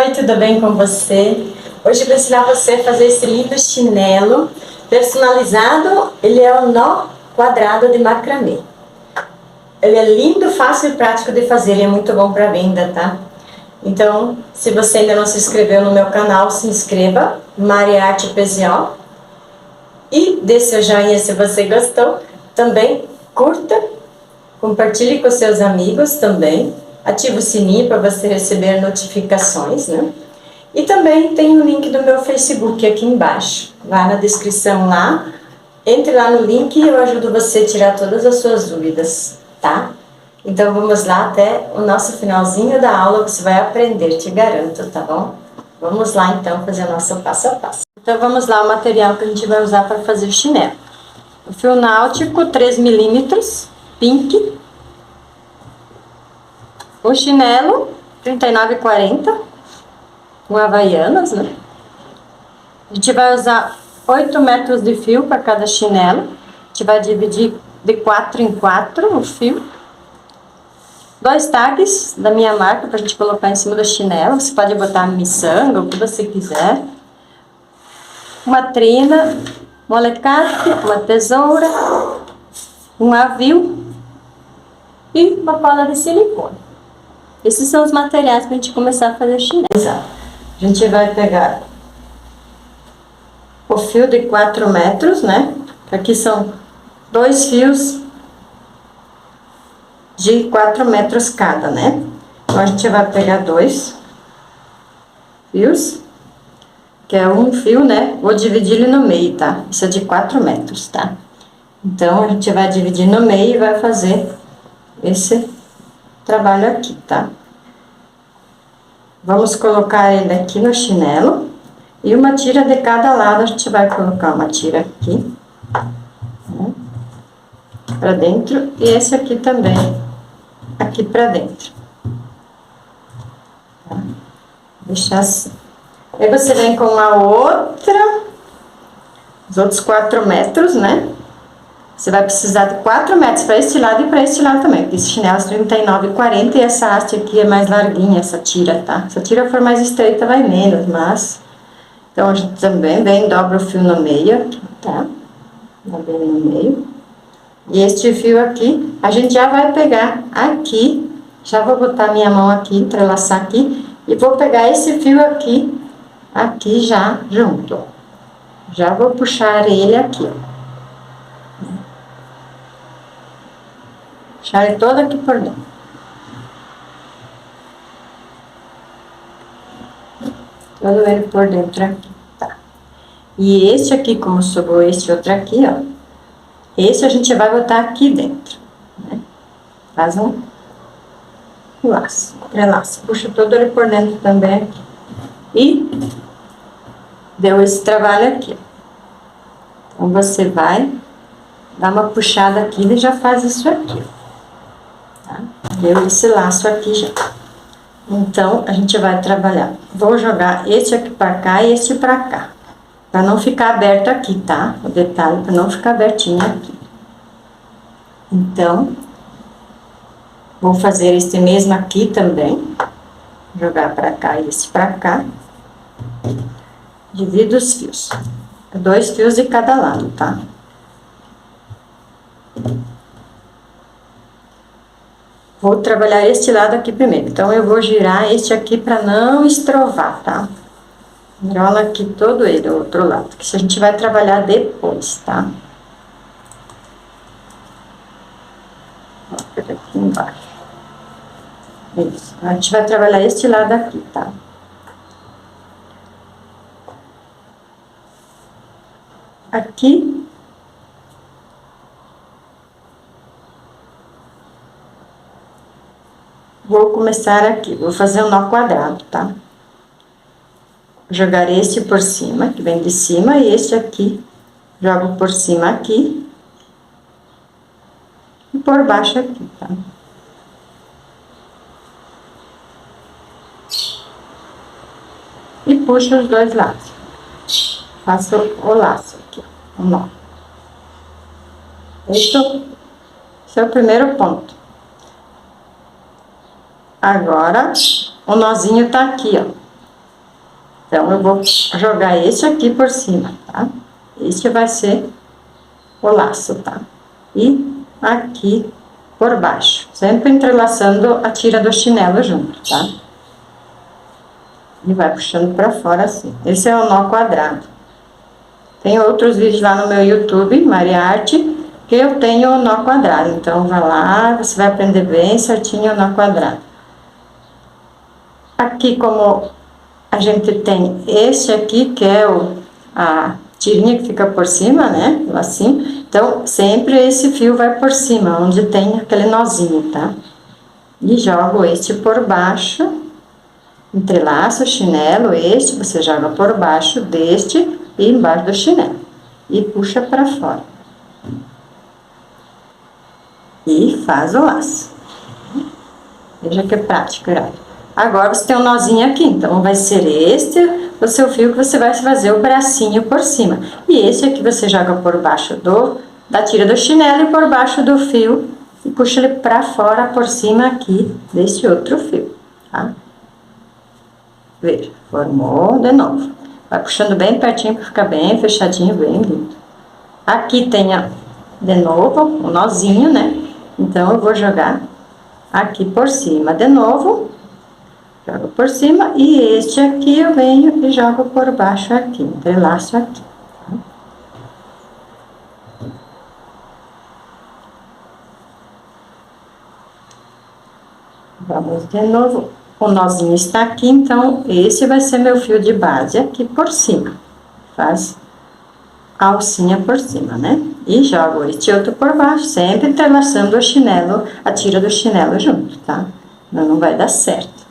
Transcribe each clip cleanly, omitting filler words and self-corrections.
Oi, tudo bem com você? Hoje eu vou ensinar você a fazer esse lindo chinelo personalizado. Ele é um nó quadrado de macramê. Ele é lindo, fácil e prático de fazer. Ele é muito bom para venda, tá? Então, se você ainda não se inscreveu no meu canal, se inscreva, Maria Arte PZO. E dê seu joinha se você gostou. Também curta, compartilhe com seus amigos também. Ative o sininho para você receber notificações, né? E também tem o link do meu Facebook aqui embaixo. Vá na descrição lá, entre lá no link e eu ajudo você a tirar todas as suas dúvidas, tá? Então vamos lá até o nosso finalzinho da aula, você vai aprender, te garanto, tá bom? Vamos lá então fazer o nosso passo a passo. Então vamos lá, o material que a gente vai usar para fazer o chinelo. O fio náutico 3 milímetros, pink. O chinelo 39,40, com havaianas, né? A gente vai usar 8 metros de fio para cada chinelo. A gente vai dividir de 4 em 4 o fio. 2 tags da minha marca para a gente colocar em cima do chinelo. Você pode botar miçanga, o que você quiser. Uma trina, um alicate, uma tesoura, um avio e uma cola de silicone. Esses são os materiais para a gente começar a fazer o chinelo. A gente vai pegar o fio de 4 metros, né? Aqui são 2 fios de 4 metros cada, né? Então a gente vai pegar 2 fios, que é um fio, né? Vou dividir ele no meio, tá? Isso é de 4 metros, tá? Então a gente vai dividir no meio e vai fazer esse trabalho aqui, tá? Vamos colocar ele aqui no chinelo e uma tira de cada lado. A gente vai colocar uma tira aqui, né, pra dentro, e esse aqui também aqui pra dentro, tá? Deixar assim. Aí você vem com a outra, os outros 4 metros, né? Você vai precisar de 4 metros para este lado e para este lado também, porque esse chinelo é 39,40 e essa haste aqui é mais larguinha, essa tira, tá? Se a tira for mais estreita, vai menos, mas... Então, a gente também vem, dobra o fio no meio aqui, tá? Dobra ele no meio. E este fio aqui, a gente já vai pegar aqui, já vou botar minha mão aqui, entrelaçar aqui, e vou pegar esse fio aqui, aqui já junto, ó. Já vou puxar ele aqui, ó. Puxar ele todo aqui por dentro. Todo ele por dentro aqui, tá? E esse aqui, como sobrou esse outro aqui, ó. Esse a gente vai botar aqui dentro, né? Faz um laço, entrelaço. Puxa todo ele por dentro também aqui. E deu esse trabalho aqui, ó. Então, você vai dar uma puxada aqui e já faz isso aqui, ó. Tá? Deu esse laço aqui já. Então, a gente vai trabalhar. Vou jogar esse aqui pra cá e esse pra cá. Pra não ficar aberto aqui, tá? O detalhe, pra não ficar abertinho aqui. Então, vou fazer este mesmo aqui também. Jogar pra cá e esse pra cá. Divido os fios. 2 fios de cada lado, tá? Vou trabalhar este lado aqui primeiro. Então, eu vou girar este aqui pra não estrovar, tá? Enrola aqui todo ele, o outro lado. Que a gente vai trabalhar depois, tá? Ó, aqui embaixo. Isso. A gente vai trabalhar este lado aqui, tá? Aqui. Vou começar aqui, vou fazer um nó quadrado, tá? Jogar este por cima, que vem de cima, e este aqui, jogo por cima aqui. E por baixo aqui, tá? E puxo os dois lados. Faço o laço aqui, ó, o nó. Esse é o primeiro ponto. Agora, o nozinho tá aqui, ó. Então, eu vou jogar esse aqui por cima, tá? Este vai ser o laço, tá? E aqui por baixo, sempre entrelaçando a tira do chinelo junto, tá? E vai puxando pra fora assim. Esse é o nó quadrado. Tem outros vídeos lá no meu YouTube, Maria Arte, que eu tenho o nó quadrado. Então, vai lá, você vai aprender bem certinho o nó quadrado. Aqui, como a gente tem esse aqui, que é a tirinha que fica por cima, né? Assim. Então, sempre esse fio vai por cima, onde tem aquele nozinho, tá? E jogo este por baixo, entrelaço o chinelo, este você joga por baixo deste e embaixo do chinelo. E puxa pra fora. E faz o laço. Veja que prático, Iraí. Agora você tem um nozinho aqui, então vai ser este o seu fio que você vai fazer o bracinho por cima. E esse aqui você joga por baixo da tira do chinelo e por baixo do fio e puxa ele pra fora por cima aqui desse outro fio, tá? Veja, formou de novo. Vai puxando bem pertinho para ficar bem fechadinho, bem lindo. Aqui tem de novo o nozinho, né? Então eu vou jogar aqui por cima de novo. Jogo por cima e este aqui eu venho e jogo por baixo aqui, entrelaço aqui. Vamos de novo. O nozinho está aqui, então esse vai ser meu fio de base aqui por cima. Faz a alcinha por cima, né? E jogo este outro por baixo, sempre entrelaçando o chinelo, a tira do chinelo junto, tá? Não vai dar certo.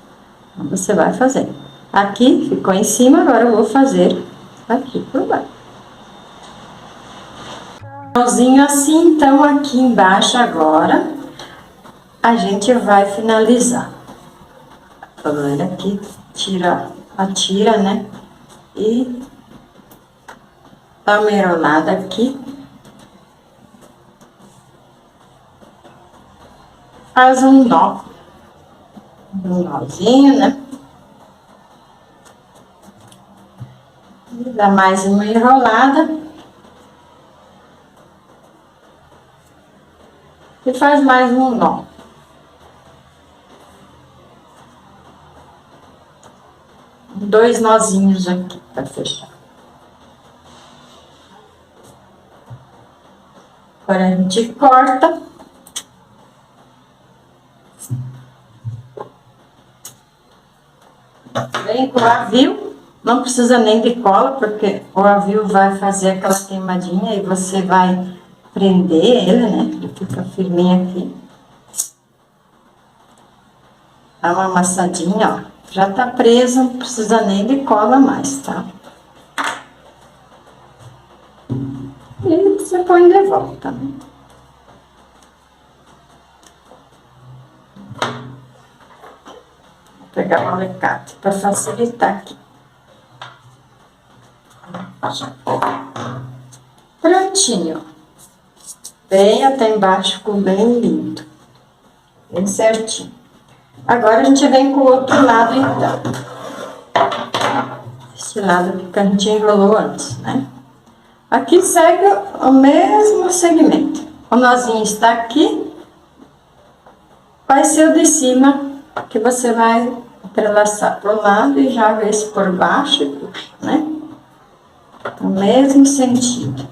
Então, você vai fazer. Aqui ficou em cima, agora eu vou fazer aqui por baixo. Finalzinho assim, então aqui embaixo agora a gente vai finalizar. Agora aqui, tira a tira, né? E a merolada aqui. Faz um nó. Um nozinho, né? E dá mais uma enrolada. E faz mais um nó. Dois nozinhos aqui para fechar. Agora a gente corta. Vem com o avio, não precisa nem de cola, porque o avio vai fazer aquela queimadinha e você vai prender ele, né? Ele fica firminho aqui. Dá uma amassadinha, ó. Já tá preso, não precisa nem de cola mais, tá? E você põe de volta, né? Vou pegar um alicate para facilitar aqui. Prontinho. Bem até embaixo, ficou bem lindo. Bem certinho. Agora a gente vem com o outro lado, então. Esse lado que a gente enrolou antes, né? Aqui segue o mesmo segmento. O nozinho está aqui. Vai ser o de cima que você vai entrelaçar pro lado e joga esse por baixo e puxa, né? No mesmo sentido.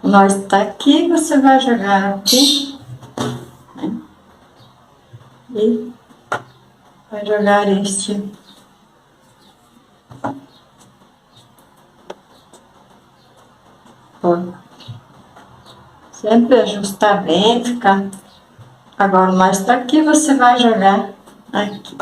O nó está aqui, você vai jogar aqui, né? E vai jogar este por. Sempre ajustar bem, ficar. Agora o nó está aqui, você vai jogar aqui.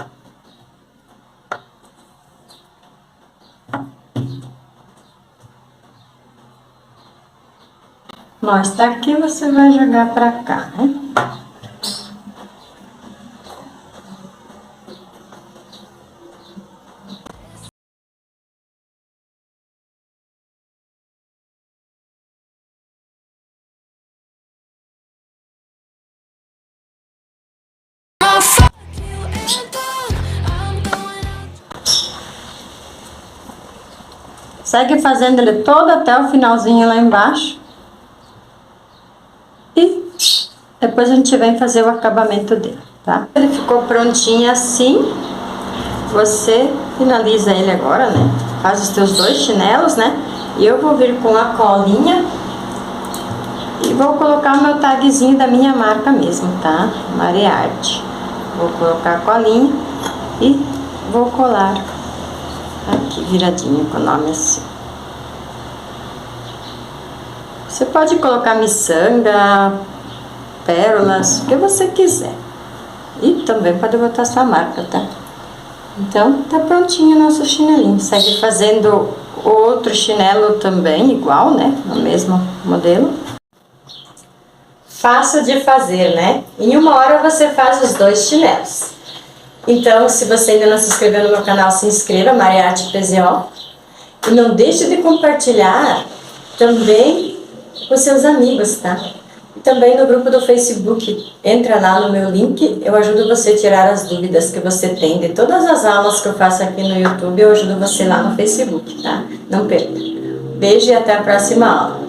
O nó está aqui, você vai jogar pra cá, né? Segue fazendo ele todo até o finalzinho lá embaixo. E depois a gente vem fazer o acabamento dele, tá? Ele ficou prontinho assim. Você finaliza ele agora, né? Faz os teus 2 chinelos, né? E eu vou vir com a colinha e vou colocar o meu tagzinho da minha marca mesmo, tá? Mariarte. Vou colocar a colinha e vou colar aqui viradinho com o nome assim. Você pode colocar miçanga, pérolas, o que você quiser. E também pode botar sua marca, tá? Então, tá prontinho o nosso chinelinho. Segue fazendo outro chinelo também, igual, né? No mesmo modelo. Fácil de fazer, né? Em 1 hora você faz os 2 chinelos. Então, se você ainda não se inscreveu no meu canal, se inscreva, Mariarte PZO. E não deixe de compartilhar também com seus amigos, tá? E também no grupo do Facebook. Entra lá no meu link, eu ajudo você a tirar as dúvidas que você tem de todas as aulas que eu faço aqui no YouTube, eu ajudo você lá no Facebook, tá? Não perca. Beijo e até a próxima aula.